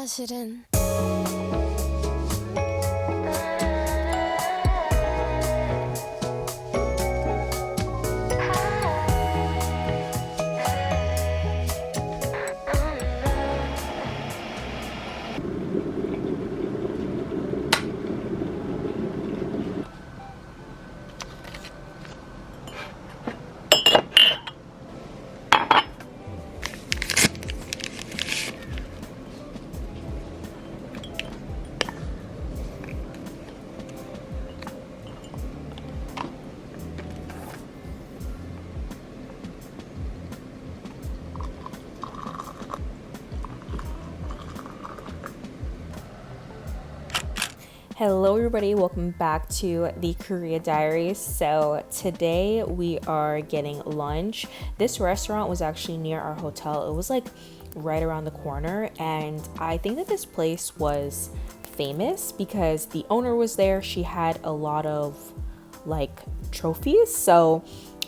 사실은 Hello everybody, welcome back to the Korea Diaries. So today we are getting lunch. This restaurant was actually near our hotel. It was like right around the corner, and I think that this place was famous because the owner was there. She had a lot of like trophies. So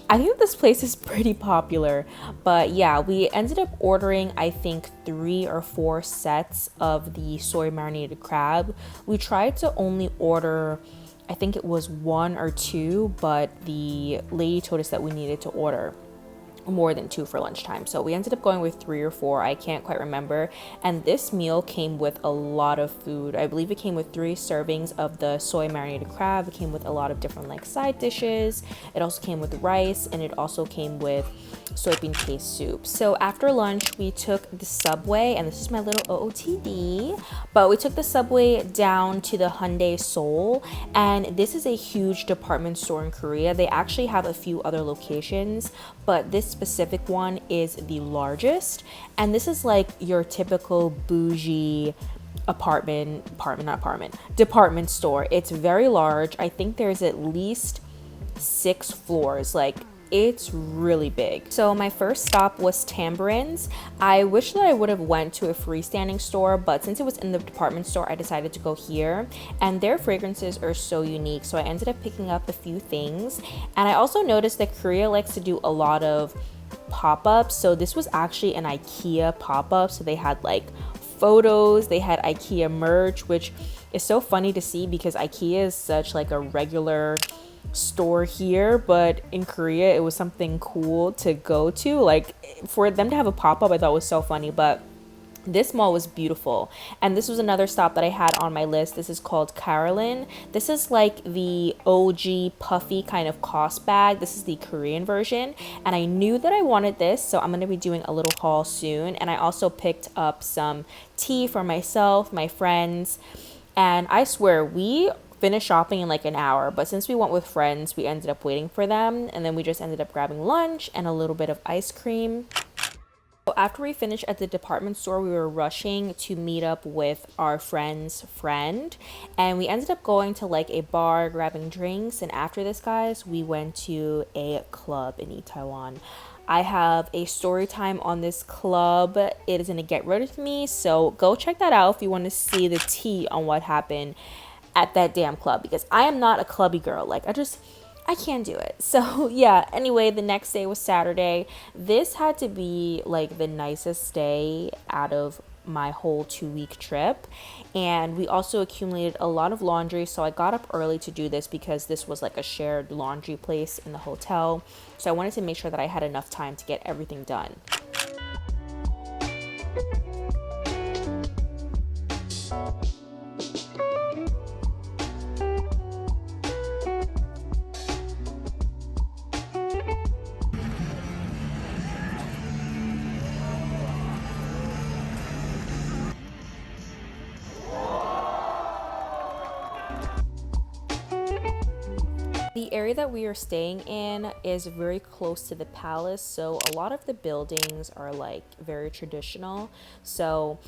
I think this place is pretty popular, but yeah, we ended up ordering, I think, 3 or 4 sets of the soy marinated crab. We tried to only order, I think it was 1 or 2, but the lady told us that we needed to order more than 2 for lunchtime. So we ended up going with 3 or 4. I can't quite remember. And this meal came with a lot of food. I believe it came with 3 servings of the soy marinated crab. It came with a lot of different like side dishes. It also came with rice, and it also came with soybean paste soup. So after lunch, we took the subway, and this is my little OOTD, but we took the subway down to the Hyundai Seoul, and this is a huge department store in Korea. They actually have a few other locations, but this specific one is the largest, and this is like your typical bougie department store. It's very large. I think there's at least 6 floors. Like, it's really big. So my first stop was Tamburins. I wish that I would have went to a freestanding store, but since it was in the department store, I decided to go here, and their fragrances are so unique. So I ended up picking up a few things, and I also noticed that Korea likes to do a lot of pop-ups. So this was actually an IKEA pop-up. So they had like photos, they had IKEA merch, which is so funny to see because IKEA is such like a regular store here, but in Korea it was something cool to go to. Like, for them to have a pop-up, I thought was so funny. But this mall was beautiful, and this was another stop that I had on my list. This is called Carolyn. This is like the OG puffy kind of cost bag. This is the Korean version, and I knew that I wanted this, so I'm going to be doing a little haul soon. And I also picked up some tea for myself, my friends, and I swear we finished shopping in like an hour, but since we went with friends, we ended up waiting for them, and then we just ended up grabbing lunch and a little bit of ice cream. So after we finished at the department store, we were rushing to meet up with our friend's friend, and we ended up going to like a bar, grabbing drinks, and after this, guys, we went to a club in Itaewon. I have a story time on this club. It is gonna get rid of me, so go check that out if you want to see the tea on what happened at that damn club, because I am not a clubby girl. Like, I can't do it. So yeah, anyway, the next day was Saturday. This had to be like the nicest day out of my whole 2-week trip, and we also accumulated a lot of laundry, so I got up early to do this because this was like a shared laundry place in the hotel, so I wanted to make sure that I had enough time to get everything done. The area that we are staying in is very close to the palace, so a lot of the buildings are like very traditional. So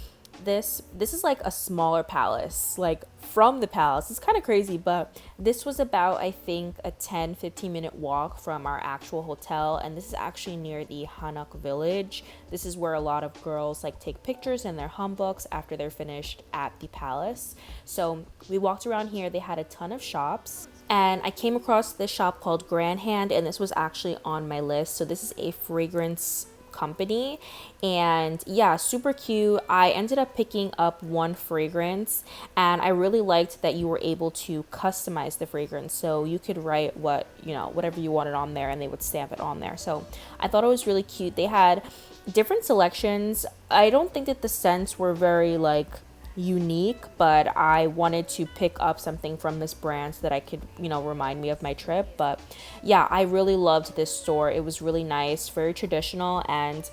this is like a smaller palace, like from the palace. It's kind of crazy, but this was about, I think, a 10-15 minute walk from our actual hotel, and this is actually near the Hanok village. This is where a lot of girls like take pictures in their hanboks after they're finished at the palace. So we walked around here. They had a ton of shops, and I came across this shop called Grand Hand, and this was actually on my list. So this is a fragrance company. And yeah, super cute. I ended up picking up one fragrance, and I really liked that you were able to customize the fragrance. So you could write whatever you wanted on there, and they would stamp it on there. So I thought it was really cute. They had different selections. I don't think that the scents were very like unique, but I wanted to pick up something from this brand so that I could, remind me of my trip. But yeah, I really loved this store. It was really nice, very traditional, and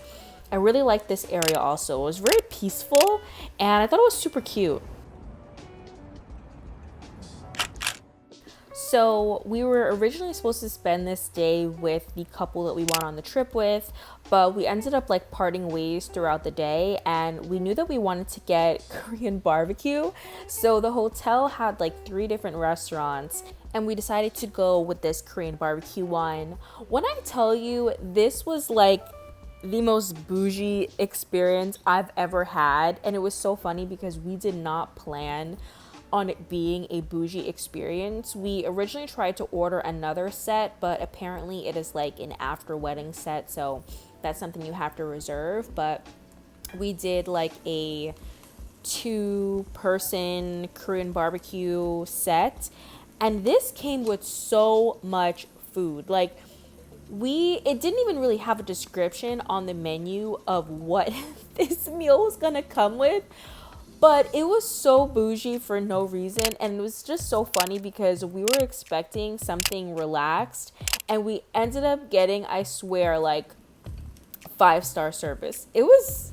I really liked this area also. It was very peaceful, and I thought it was super cute. So we were originally supposed to spend this day with the couple that we went on the trip with, but we ended up like parting ways throughout the day, and we knew that we wanted to get Korean barbecue. So the hotel had like 3 different restaurants, and we decided to go with this Korean barbecue one. When I tell you, this was like the most bougie experience I've ever had, and it was so funny because we did not plan on it being a bougie experience. We originally tried to order another set, but apparently it is like an after wedding set, so that's something you have to reserve. But we did like a 2-person Korean barbecue set, and this came with so much food. Like it didn't even really have a description on the menu of what this meal was gonna come with. But it was so bougie for no reason, and it was just so funny because we were expecting something relaxed, and we ended up getting, I swear, like 5-star service. It was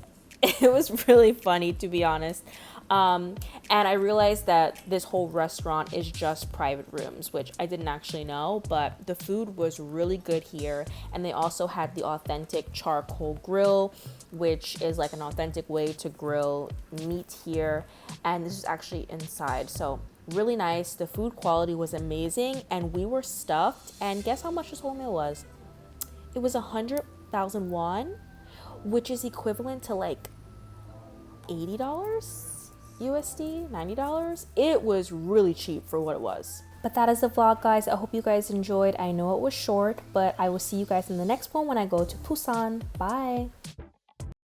really funny, to be honest. And I realized that this whole restaurant is just private rooms, which I didn't actually know, but the food was really good here. And they also had the authentic charcoal grill, which is like an authentic way to grill meat here. And this is actually inside, so really nice. The food quality was amazing, and we were stuffed. And guess how much this whole meal was? It was 100,000 won, which is equivalent to like $80 USD, $90. It was really cheap for what it was. But that is the vlog, guys. I hope you guys enjoyed. I know it was short, but I will see you guys in the next one when I go to Busan. Bye.